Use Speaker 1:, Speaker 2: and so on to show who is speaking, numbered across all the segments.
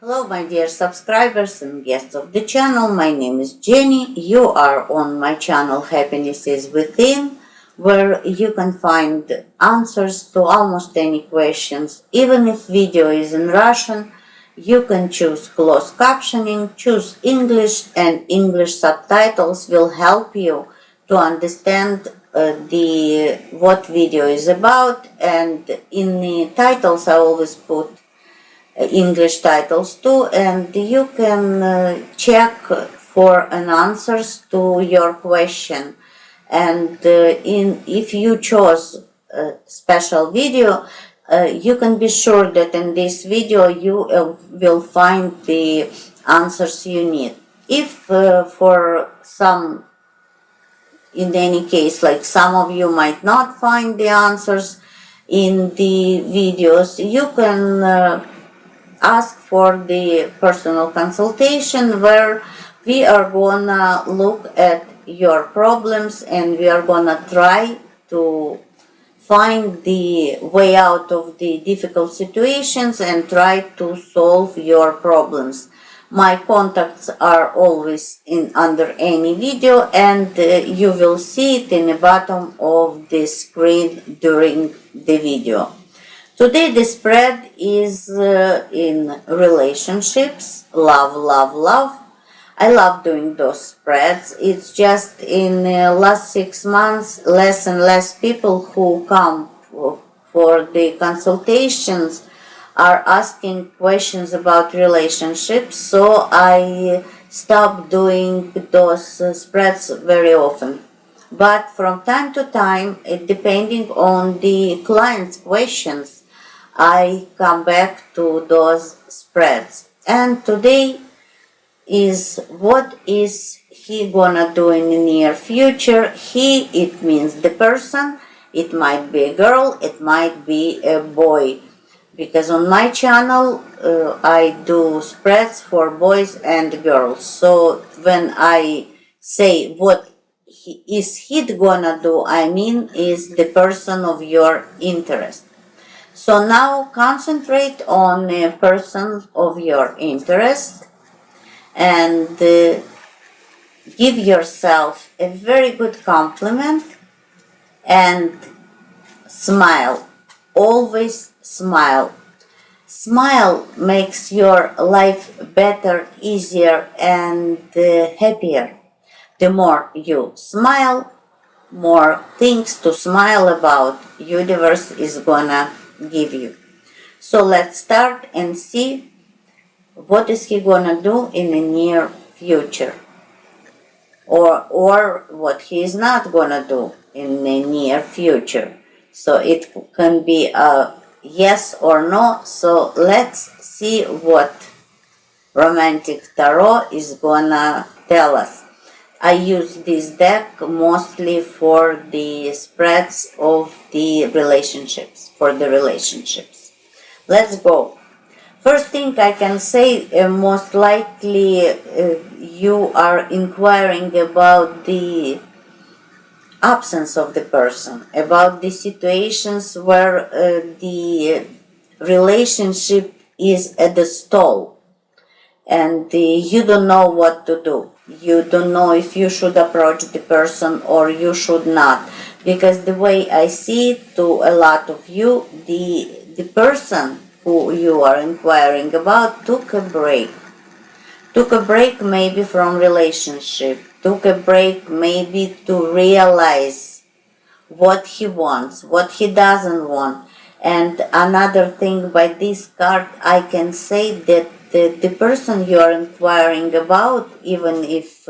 Speaker 1: Hello my dear subscribers and guests of the channel, my name is Jenny. You are on my channel Happiness is Within, where you can find answers to almost any questions. Even if video is in Russian, you can choose closed captioning, choose English, and English subtitles will help you to understand what video is about. And in the titles I always put English titles too, and you can check for an answers to your question. And if you chose a special video, you can be sure that in this video you will find the answers you need. If for some, in any case, like some of you might not find the answers in the videos, you can ask for the personal consultation, where we are gonna look at your problems and we are gonna try to find the way out of the difficult situations and try to solve your problems. My contacts are always under any video, and you will see it in the bottom of the screen during the video. Today the spread is in relationships, love, love, love. I love doing those spreads. It's just in the last 6 months, less and less people who come for the consultations are asking questions about relationships, so I stopped doing those spreads very often. But from time to time, depending on the client's questions, I come back to those spreads. And today is what is he gonna do in the near future. He, it means the person. It might be a girl, it might be a boy. Because on my channel I do spreads for boys and girls. So when I say what is he gonna do, I mean is the person of your interest. So now concentrate on a person of your interest and give yourself a very good compliment and smile. Always smile. Smile makes your life better, easier, and happier. The more you smile, more things to smile about universe is gonna give you. So let's start and see what is he gonna do in the near future, or what he is not gonna do in the near future. So it can be a yes or no. So let's see what romantic tarot is gonna tell us. I use this deck mostly for the spreads of the relationships, for the relationships. Let's go. First thing I can say, most likely you are inquiring about the absence of the person, about the situations where the relationship is at the stall and you don't know what to do. You don't know if you should approach the person or you should not. Because the way I see it, to a lot of you, the person who you are inquiring about took a break. Took a break maybe from relationship. Took a break maybe to realize what he wants, what he doesn't want. And another thing, by this card, I can say that the person you are inquiring about, even if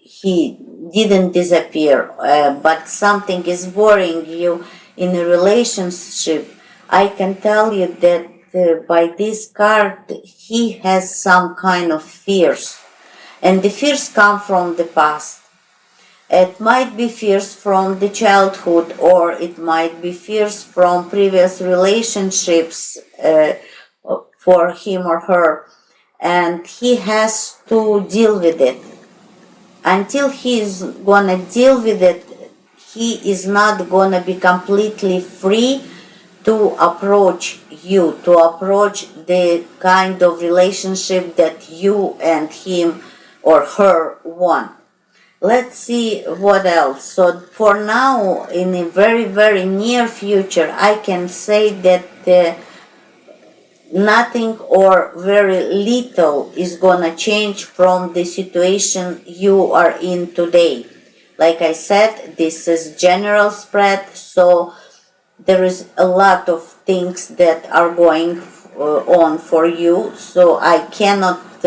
Speaker 1: he didn't disappear, but something is worrying you in a relationship, I can tell you that by this card, he has some kind of fears. And the fears come from the past. It might be fears from the childhood, or it might be fears from previous relationships for him or her. And he has to deal with it. Until he is gonna deal with it, he is not gonna be completely free to approach you, to approach the kind of relationship that you and him or her want. Let's see what else. So for now, in a very, very near future, I can say that nothing or very little is gonna change from the situation you are in today. Like I said, this is general spread, so there is a lot of things that are going on for you, so I cannot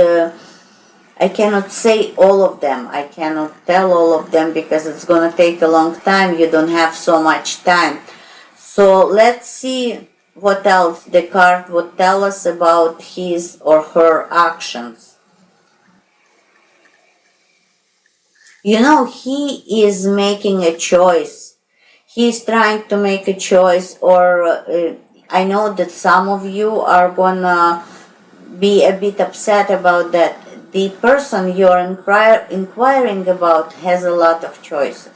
Speaker 1: say all of them. I cannot tell all of them because it's gonna take a long time. You don't have so much time. So let's see what else the card would tell us about his or her actions. You know, he is making a choice. He's trying to make a choice, or I know that some of you are gonna be a bit upset about that. The person you're inquiring about has a lot of choices.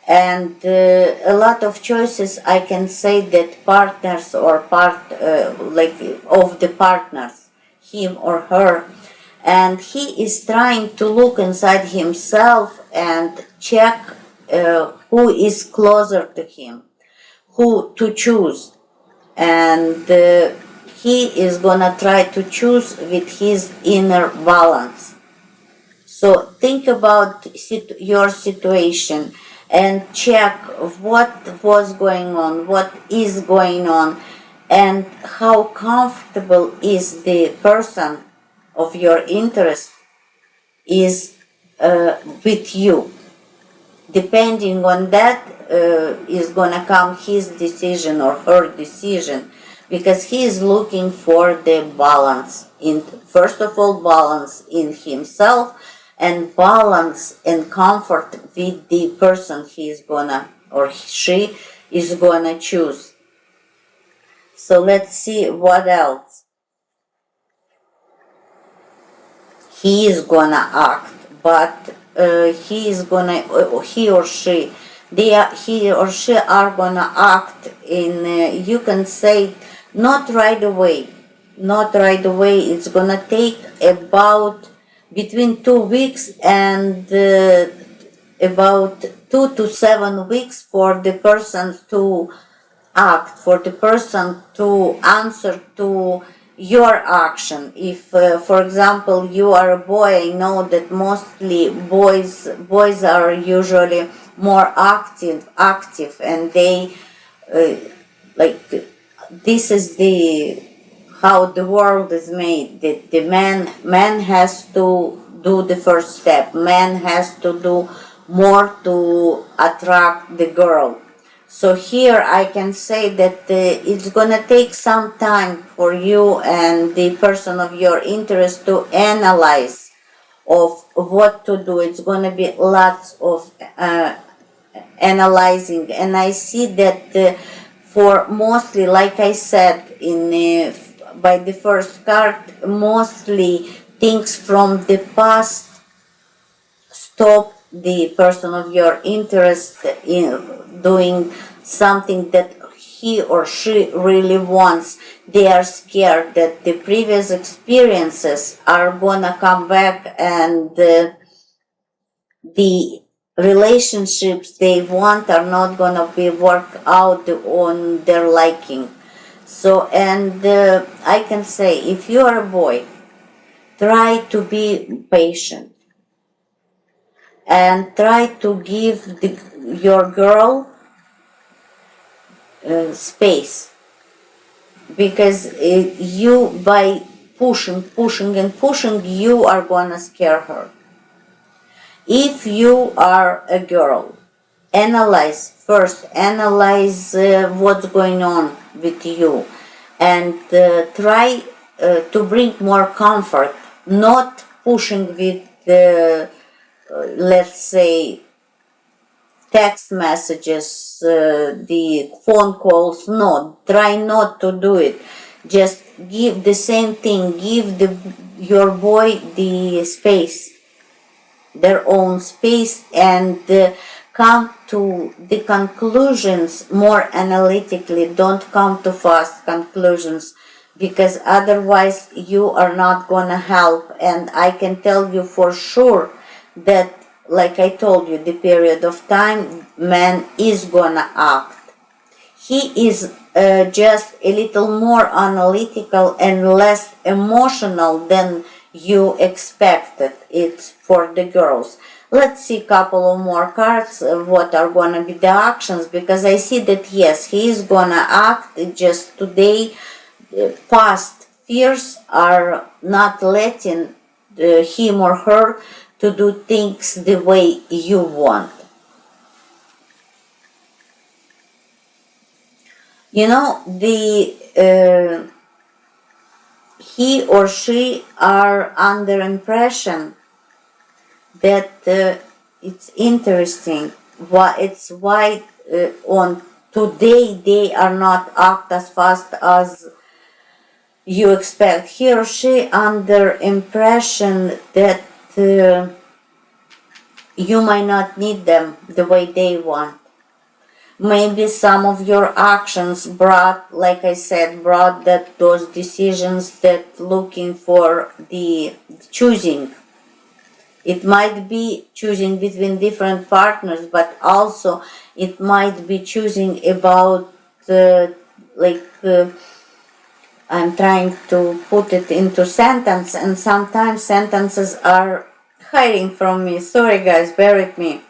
Speaker 1: And a lot of choices, I can say that partners or like of the partners, him or her, and he is trying to look inside himself and check who is closer to him, who to choose, and he is gonna try to choose with his inner balance. So think about your situation and check what was going on, what is going on, and how comfortable is the person of your interest is with you. Depending on that is gonna come his decision or her decision, because he is looking for the balance in, first of all, balance in himself, and balance and comfort with the person he is gonna, or she is gonna choose. So let's see what else. He is gonna act, but he or she, he or she are gonna act in, you can say, not right away. Not right away. It's gonna take about between 2 weeks and about 2 to 7 weeks for the person to act, for the person to answer to your action. If, for example, you are a boy, I know that mostly boys are usually more active, and they like, this is the how the world is made. The man has to do the first step. Man has to do more to attract the girl. So here I can say that it's gonna take some time for you and the person of your interest to analyze of what to do. It's gonna be lots of analyzing, and I see that for mostly, like I said in by the first card, mostly things from the past stop the person of your interest in doing something that he or she really wants. They are scared that the previous experiences are gonna come back, and the relationships they want are not gonna be worked out on their liking. So, and I can say, if you are a boy, try to be patient and try to give your girl space, because you, by pushing, you are gonna scare her. If you are a girl, analyze what's going on with you, and try to bring more comfort, not pushing with let's say text messages, the phone calls. No, try not to do it. Just give the same thing, give your boy the space, their own space, and come to the conclusions more analytically. Don't come to fast conclusions, because otherwise you are not gonna help. And I can tell you for sure that, like I told you, the period of time man is gonna act. He is just a little more analytical and less emotional than you expected. It's for the girls. Let's see a couple of more cards, what are gonna be the actions, because I see that yes, he is gonna act. Just today past fears are not letting him or her to do things the way you want. You know, he or she are under impression that it's interesting. Why on today they are not act as fast as you expect. He or she under impression that you might not need them the way they want. Maybe some of your actions brought, like I said, brought that those decisions that looking for the choosing. It might be choosing between different partners, but also it might be choosing about I'm trying to put it into sentence, and sometimes sentences are hiding from me. Sorry guys, bear with me.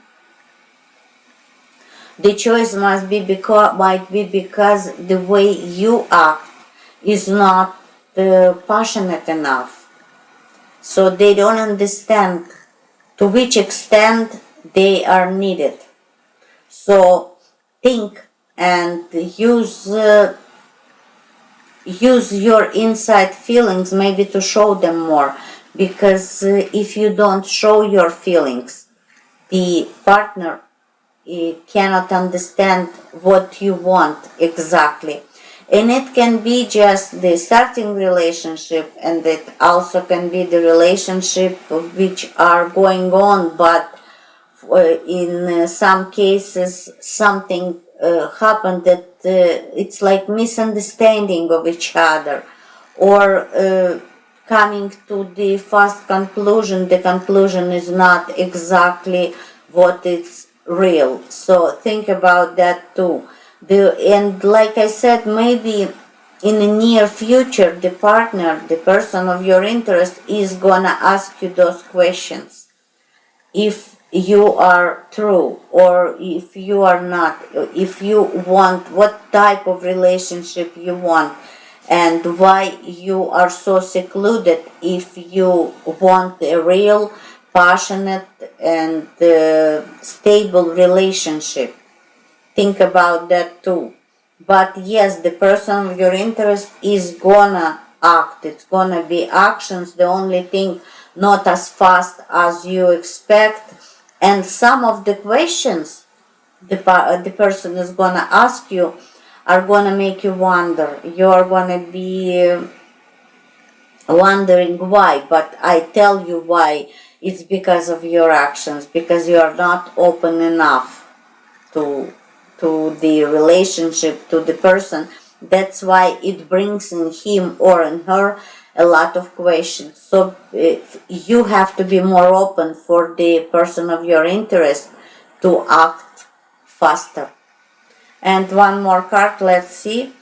Speaker 1: The choice might be because the way you act is not passionate enough. So they don't understand to which extent they are needed. So think and use your inside feelings maybe to show them more, because if you don't show your feelings, the partner cannot understand what you want exactly. And it can be just the starting relationship, and it also can be the relationship which are going on, but in some cases something happened that it's like misunderstanding of each other, or coming to the fast conclusion. The conclusion is not exactly what it's real. So think about that too. And like I said, maybe in the near future the partner, the person of your interest, is gonna ask you those questions. If you are true or if you are not, if you want, what type of relationship you want, and why you are so secluded, if you want a real, passionate and stable relationship. Think about that too. But yes, the person of your interest is gonna act. It's gonna be actions. The only thing, not as fast as you expect. And some of the questions the person is gonna ask you are gonna make you wonder. You are gonna be wondering why. But I tell you why. It's because of your actions. Because you are not open enough to the relationship, to the person. That's why it brings in him or in her a lot of questions. So you have to be more open for the person of your interest to act faster. And one more card, let's see.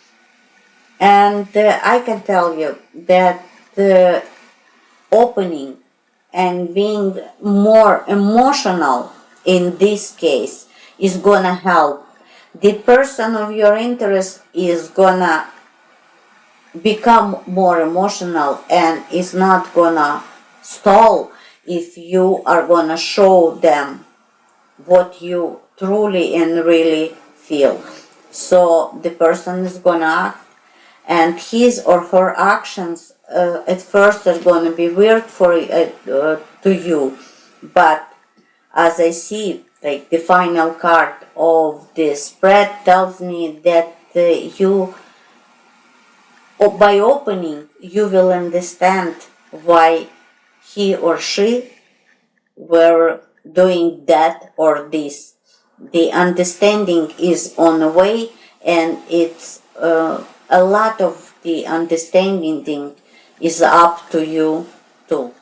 Speaker 1: And I can tell you that the opening and being more emotional in this case is gonna help. The person of your interest is gonna become more emotional and is not gonna stall if you are gonna show them what you truly and really feel. So the person is gonna act, and his or her actions at first are gonna be weird for to you, but as I see, like the final card of the spread tells me that you, by opening, you will understand why he or she were doing that or this. the understanding is on the way, and it's a lot of the understanding is up to you too.